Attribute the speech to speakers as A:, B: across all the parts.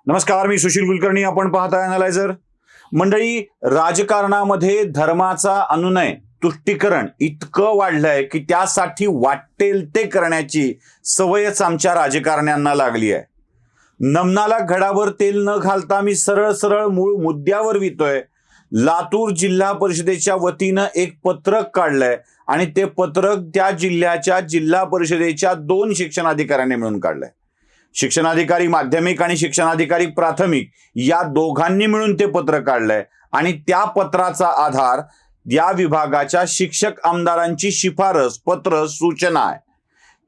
A: नमस्कार, मी सुशील कुलकर्णी. आपण पाहताय अॅनालायझर. मंडळी, राजकारणामध्ये धर्माचा अनुनय, तुष्टीकरण इतकं वाढलंय की त्यासाठी वाटेल ते करण्याची सवयच आमच्या राजकारण्यांना लागली आहे. नमनाला घडावर तेल न घालता मी सरळ सरळ मूळ मुद्द्यावर वितोय. लातूर जिल्हा परिषदेच्या वतीनं एक पत्रक काढलंय आणि ते पत्रक त्या जिल्ह्याच्या जिल्हा परिषदेच्या 2 शिक्षणाधिकाऱ्यांनी मिळून काढलंय. शिक्षणाधिकारी माध्यमिक आणि शिक्षणाधिकारी प्राथमिक या दोघांनी मिळून ते पत्र काढलंय आणि त्या पत्राचा आधार या विभागाच्या शिक्षक आमदारांची शिफारस, पत्र, सूचना आहे.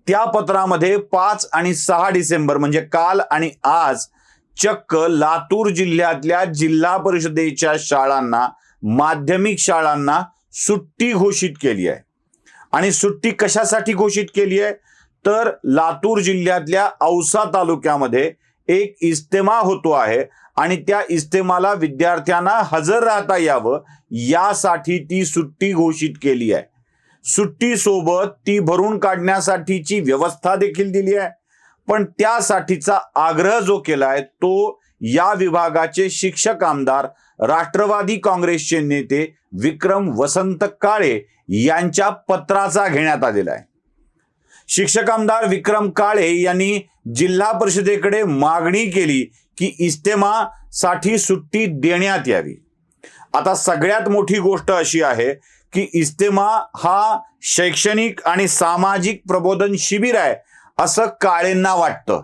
A: त्या पत्रामध्ये 5 आणि 6 डिसेंबर म्हणजे काल आणि आज चक्क लातूर जिल्ह्यातल्या जिल्हा परिषदेच्या शाळांना, माध्यमिक शाळांना सुट्टी घोषित केली आहे. आणि सुट्टी कशासाठी घोषित केली आहे तर लातूर जिल्ह्यातल्या औसा तालुक्यामध्ये एक इज्तेमा होतो आहे आणि त्या इज्तेमाला विद्यार्थ्यांना हजर राहता यावं यासाठी ती सुट्टी घोषित केली आहे. सुट्टीसोबत ती भरून काढण्यासाठीची व्यवस्था देखील दिली आहे. पण त्यासाठीचा आग्रह जो केलाय तो या विभागाचे शिक्षक आमदार, राष्ट्रवादी काँग्रेसचे नेते विक्रम वसंत काळे यांच्या पत्राचा घेण्यात आलेला आहे. शिक्षक आमदार विक्रम काळे यांनी जिल्हा परिषदेकडे मागणी केली की इज्तेमासाठी सुट्टी देण्यात यावी. आता सगळ्यात मोठी गोष्ट अशी आहे की इज्तेमा हा शैक्षणिक आणि सामाजिक प्रबोधन शिबिर आहे असं काळेंना वाटतं.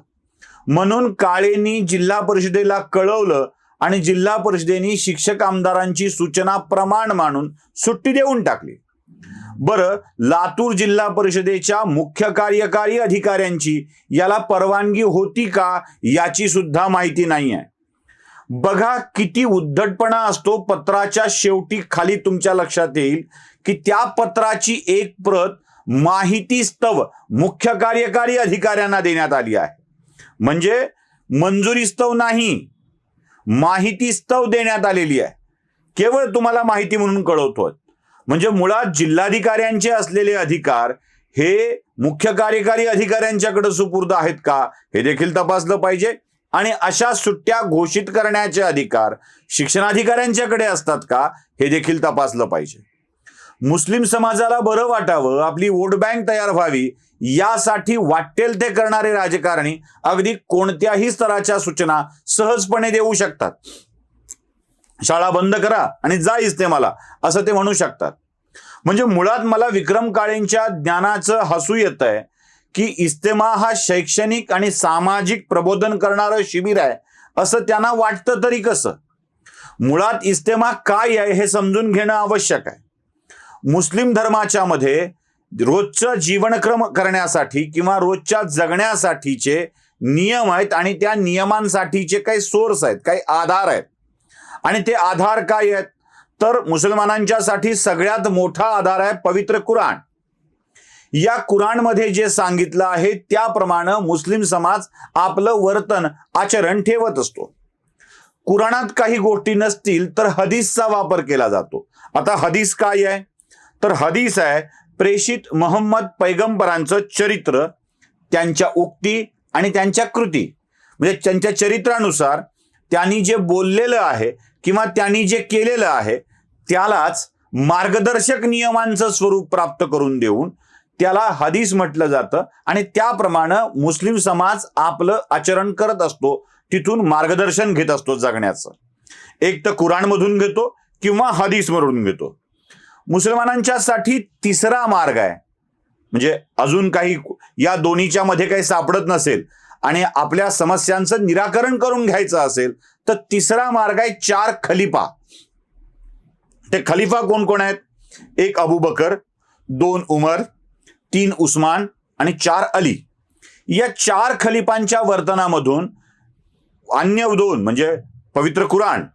A: म्हणून काळेंनी जिल्हा परिषदेला कळवलं आणि जिल्हा परिषदेने शिक्षक आमदारांची सूचना प्रमाण मानून सुट्टी देऊन टाकली. बरं, लातूर जिल्हा परिषदेच्या मुख्य कार्यकारी अधिकाऱ्यांची याला परवानगी होती का याची सुद्धा माहिती नाही आहे. बघा किती उद्धटपणा असतो. पत्राच्या शेवटी खाली तुमच्या लक्षात येईल की त्या पत्राची एक प्रत माहितीस्तव मुख्य कार्यकारी अधिकाऱ्यांना देण्यात आली आहे. म्हणजे मंजुरीस्तव नाही, माहितीस्तव देण्यात आलेली आहे. केवळ तुम्हाला माहिती म्हणून कळवतोय. म्हणजे मुळात जिल्हाधिकाऱ्यांचे असलेले अधिकार हे मुख्य कार्यकारी अधिकाऱ्यांच्याकडे सुपूर्द आहेत का हे देखील तपासलं पाहिजे. आणि अशा सुट्ट्या घोषित करण्याचे अधिकार शिक्षणाधिकाऱ्यांच्याकडे असतात का हे देखील तपासलं पाहिजे. मुस्लिम समाजाला बरं वाटावं, आपली वोट बँक तयार व्हावी यासाठी वाटेल ते करणारे राजकारणी अगदी कोणत्याही स्तराच्या सूचना सहजपणे देऊ शकतात. शाळा बंद करा आणि जा इज्तेमाला असं ते म्हणू शकतात. म्हणजे मुळात मला विक्रम काळेंच्या ज्ञानाचं हसू येत आहे की इज्तेमा हा शैक्षणिक आणि सामाजिक प्रबोधन करणारं शिबिर आहे असं त्यांना वाटतं तरी कसं. मुळात इज्तेमा काय आहे हे समजून घेणं आवश्यक आहे. मुस्लिम धर्माच्या मध्ये रोजचं जीवनक्रम करण्यासाठी किंवा रोजच्या जगण्यासाठीचे नियम आहेत आणि त्या नियमांसाठीचे काही सोर्स आहेत, काही आधार आहेत. आणि ते आधार काय आहेत तर मुसलमानांच्यासाठी सगळ्यात मोठा आधार आहे पवित्र कुराण. या कुराणमध्ये जे सांगितलं आहे त्याप्रमाणे मुस्लिम समाज आपलं वर्तन, आचरण ठेवत असतो. कुराणात काही गोष्टी नसतील तर हदीसचा वापर केला जातो. आता हदीस काय आहे तर हदीस आहे प्रेषित मोहम्मद पैगंबरांचं चरित्र, त्यांच्या उक्ती आणि त्यांच्या कृती. म्हणजे त्यांच्या चरित्रानुसार त्यांनी जे बोललेलं आहे किंवा त्यांनी जे केलेलं आहे त्यालाच मार्गदर्शक नियमांचं स्वरूप प्राप्त करून देऊन त्याला हदीस म्हटलं जातं. आणि त्याप्रमाणे मुस्लिम समाज आपलं आचरण करत असतो, तिथून मार्गदर्शन घेत असतो जगण्याचं. एक तर कुराणमधून घेतो किंवा हदीसमधून घेतो. मुसलमानांच्यासाठी तिसरा मार्ग आहे, म्हणजे अजून काही या दोन्हीच्या मध्ये काही सापडत नसेल आणि आपल्या समस्यांचं निराकरण करून घ्यायचं असेल तर तिसरा मार्ग आहे 4 खलिफा. ते खलिफा कोण कोण आहेत? 1 अबू बकर, 2 उमर, 3 उस्मान आणि 4 अली. या 4 खलिफांच्या वर्तनामधून अन्य 2 म्हणजे पवित्र कुराण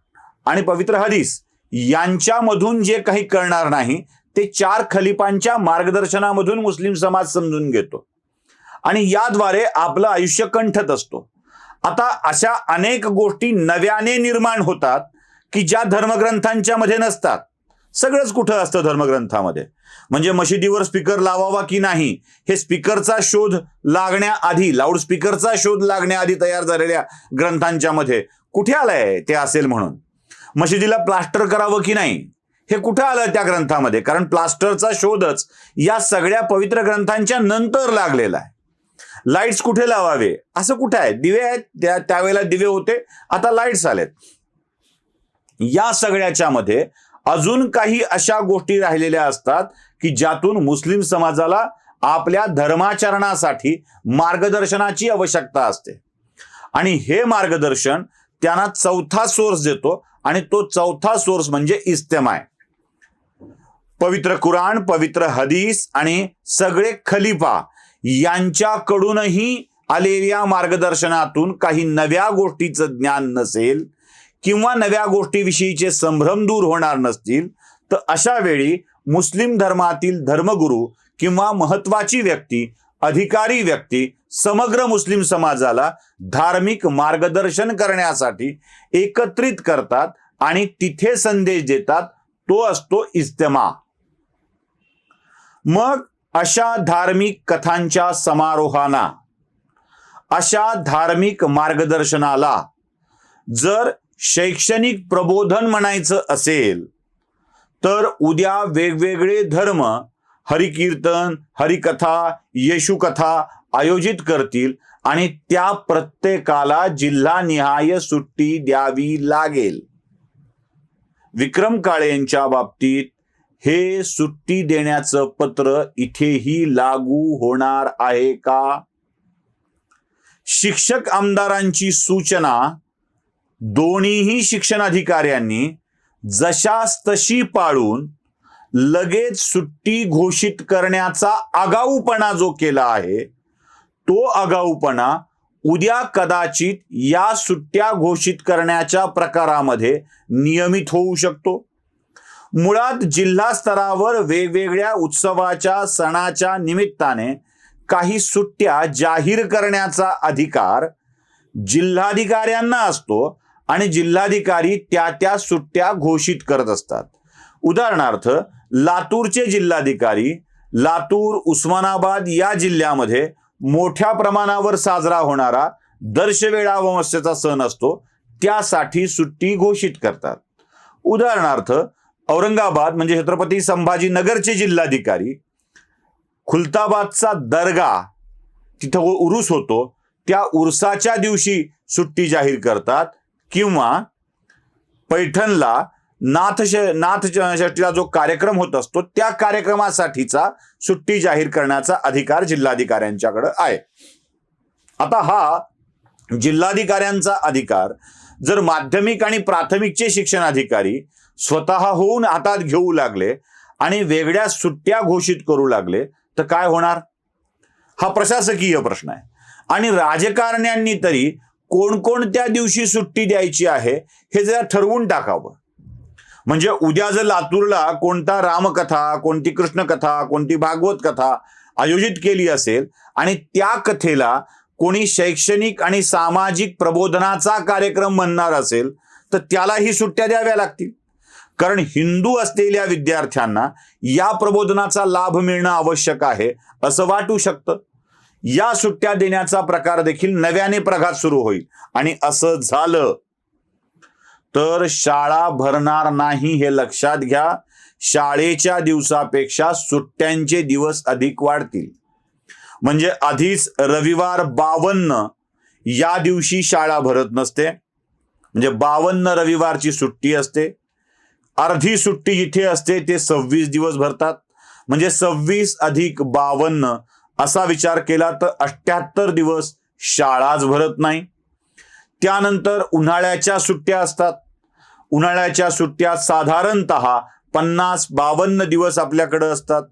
A: आणि पवित्र हदीस यांच्यामधून जे काही कळणार नाही ते 4 खलिफांच्या मार्गदर्शनामधून मुस्लिम समाज समजून घेतो आणि याद्वारे आपलं आयुष्य कंठत असतो. आता अशा अनेक गोष्टी नव्याने निर्माण होतात की ज्या धर्मग्रंथांच्या मध्ये नसतात. सगळंच कुठं असतं धर्मग्रंथामध्ये. म्हणजे मशिदीवर स्पीकर लावावा की नाही हे स्पीकरचा शोध लागण्याआधी, लाऊडस्पीकरचा शोध लागण्याआधी तयार झालेल्या ग्रंथांच्या मध्ये कुठे आलंय ते असेल म्हणून. मशिदीला प्लास्टर करावं की नाही हे कुठं आलं त्या ग्रंथामध्ये, कारण प्लास्टरचा शोधच या सगळ्या पवित्र ग्रंथांच्या नंतर लागलेला आहे. लाईट्स कुठे लावावे असं कुठे आहे, दिवे आहेत त्यावेळेला दिवे होते, आता लाईट्स आलेत. या सगळ्याच्या मध्ये अजून काही अशा गोष्टी राहिलेल्या असतात की ज्यातून मुस्लिम समाजाला आपल्या धर्माचरणासाठी मार्गदर्शनाची आवश्यकता असते. आणि हे मार्गदर्शन त्यांना चौथा सोर्स देतो आणि तो चौथा सोर्स म्हणजे इस्तेमा आहे. पवित्र कुराण, पवित्र हदीस आणि सगळे खलिफा यांच्याकडूनही आलेल्या मार्गदर्शनातून काही नव्या गोष्टीचं ज्ञान नसेल किंवा नव्या गोष्टीविषयीचे संभ्रम दूर होणार नसतील तर अशा वेळी मुस्लिम धर्मातील धर्मगुरू किंवा महत्वाची व्यक्ती, अधिकारी व्यक्ती समग्र मुस्लिम समाजाला धार्मिक मार्गदर्शन करण्यासाठी एकत्रित करतात आणि तिथे संदेश देतात. तो असतो इस्तेमा. मग अशा धार्मिक कथांच्या समारोहाना, अशा धार्मिक मार्गदर्शनाला जर शैक्षणिक प्रबोधन म्हणायचं असेल तर उद्या वेगवेगळे धर्म हरिकीर्तन, हरिकथा, येशूकथा आयोजित करतील आणि त्या प्रत्येकाला जिल्हानिहाय सुट्टी द्यावी लागेल. विक्रम काळे यांच्या बाबतीत हे सुट्टी देण्याचं पत्र इथेही लागू होणार आहे का? शिक्षक आमदारांची सूचना दोन्हीही शिक्षण अधिकाऱ्यांनी जशास तशी पाळून लगेच सुट्टी घोषित करण्याचा आगाऊपणा जो केला आहे तो आगाऊपणा उद्या कदाचित या सुट्ट्या घोषित करण्याच्या प्रकारामध्ये नियमित होऊ शकतो. मुळात जिल्हा स्तरावर वेगवेगळ्या उत्सवाच्या सणाच्या निमित्ताने काही सुट्ट्या जाहीर करण्याचा अधिकार जिल्हाधिकाऱ्यांना असतो आणि जिल्हाधिकारी त्या सुट्ट्या घोषित करत असतात. उदाहरणार्थ लातूरचे जिल्हाधिकारी लातूर, उस्मानाबाद या जिल्ह्यामध्ये मोठ्या प्रमाणावर साजरा होणारा दर्शवेळा अमावस्येचा सण असतो, त्यासाठी सुट्टी घोषित करतात. उदाहरणार्थ औरंगाबाद म्हणजे छत्रपती संभाजीनगरचे जिल्हाधिकारी खुलताबादचा दर्गा तिथं उरूस होतो त्या उरसाच्या दिवशी सुट्टी जाहीर करतात किंवा पैठणला नाथषष्ठीला जो कार्यक्रम होत असतो त्या कार्यक्रमासाठीचा सुट्टी जाहीर करण्याचा अधिकार जिल्हाधिकाऱ्यांच्याकडे आहे. आता हा जिल्हाधिकाऱ्यांचा अधिकार जर माध्यमिक आणि प्राथमिकचे शिक्षण अधिकारी स्वतःहून हातात घेऊ लागले आणि वेगळ्या सुट्ट्या घोषित करू लागले तर काय होणार? हा प्रशासकीय प्रश्न आहे. आणि राजकारण्यांनी तरी कोणकोणत्या दिवशी सुट्टी द्यायची आहे हे जरा ठरवून टाकावं. म्हणजे उद्या जर लातूरला कोणता रामकथा, कोणती कृष्णकथा, कोणती भागवत कथा आयोजित केली असेल आणि त्या कथेला कोणी शैक्षणिक आणि सामाजिक प्रबोधनाचा कार्यक्रम म्हणणार असेल तर त्यालाही सुट्ट्या द्याव्या लागतील. कारण हिंदू असलेल्या विद्यार्थ्यांना या प्रबोधनाचा लाभ मिळणं आवश्यक आहे असं वाटू शकतं. या सुट्ट्या देण्याचा प्रकार देखील नव्याने प्रघात सुरू होईल आणि असं झालं तर शाळा भरणार नाही हे लक्षात घ्या. शाळेच्या दिवसापेक्षा सुट्ट्यांचे दिवस अधिक वाढतील. म्हणजे आधीच रविवार 52 या दिवशी शाळा भरत नसते, म्हणजे 52 रविवारची सुट्टी असते. अर्धी सुट्टी जिथे असते ते 26 दिवस भरतात, म्हणजे 26 अधिक 52 असा विचार केला तर 78 दिवस शाळाच भरत नाही. त्यानंतर उन्हाळ्याच्या सुट्ट्या असतात. उन्हाळ्याच्या सुट्ट्या साधारणतः 50-52 दिवस आपल्याकडे असतात.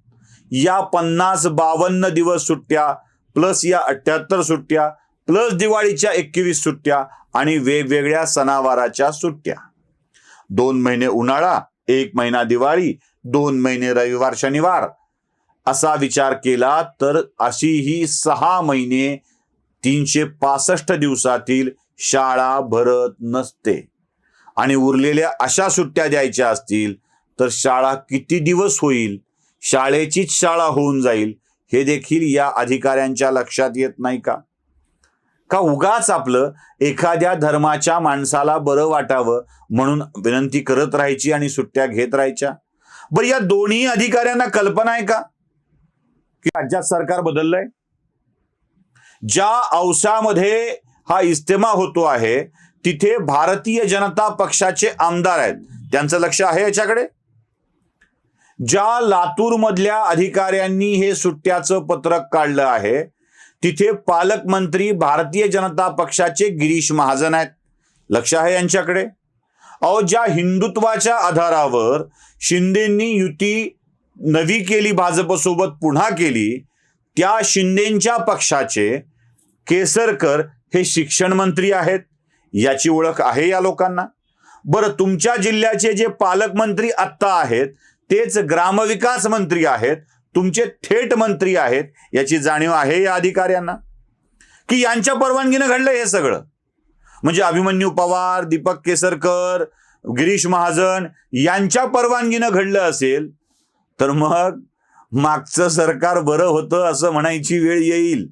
A: या 50-52 दिवस सुट्ट्या प्लस या 78 सुट्ट्या प्लस दिवाळीच्या 21 सुट्ट्या आणि वेगवेगळ्या सणावाराच्या सुट्ट्या, 2 महिने उन्हाळा, 1 महिना दिवाळी, 2 महिने रविवार शनिवार असा विचार केला तर अशी ही 6 महिने 365 दिवसातील शाळा भरत नसते. आणि उरलेल्या अशा सुट्ट्या द्यायच्या असतील तर शाळा किती दिवस होईल, शाळेचीच शाळा होऊन जाईल, हे देखील या अधिकाऱ्यांच्या लक्षात येत नाही का? का उगाच आपलं एखाद्या धर्माच्या माणसाला बरं वाटावं म्हणून विनंती करत राहायची आणि सुट्ट्या घेत राहायच्या? बरं, या दोन्ही अधिकाऱ्यांना कल्पना आहे का की राज्यात सरकार बदललंय? ज्या औसामध्ये हा इस्तेमा होतो आहे तिथे भारतीय जनता पक्षाचे आमदार आहेत, त्यांचं लक्ष आहे याच्याकडे? ज्या लातूर मधल्या अधिकाऱ्यांनी हे सुट्ट्याचं पत्रक काढलं आहे तिथे पालकमंत्री भारतीय जनता पक्षाचे गिरीश महाजन आहेत, लक्ष आहे यांच्याकडे? अहो, ज्या हिंदुत्वाच्या आधारावर शिंदेंनी युती नवी केली, भाजपसोबत पुन्हा केली, त्या शिंदेंच्या पक्षाचे केसरकर हे शिक्षण मंत्री आहेत, याची ओळख आहे या लोकांना? बरं, तुमच्या जिल्ह्याचे जे पालकमंत्री आत्ता आहेत तेच ग्रामविकास मंत्री आहेत, तुमचे थेट मंत्री आहेत, याची जाणीव आहे या अधिकाऱ्यांना? की यांच्या परवानगीनं घडलं हे सगळं? म्हणजे अभिमन्यू पवार, दीपक केसरकर, गिरीश महाजन यांच्या परवानगीनं घडलं असेल तर मग मागचं सरकार बरं होतं असं म्हणायची वेळ येईल.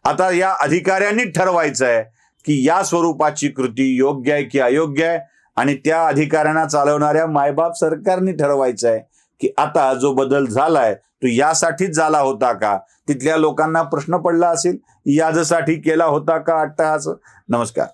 A: आता या अधिकाऱ्यांनी ठरवायचं आहे की या स्वरूपाची कृती योग्य आहे की अयोग्य आहे, आणि त्या अधिकाऱ्यांना चालवणाऱ्या मायबाप सरकारने ठरवायचं आहे की आता जो बदल झालाय तो यासाठीच झाला होता का? तिथल्या लोकांना प्रश्न पडला असेल, यासाठी केला होता का अट्टहास? नमस्कार.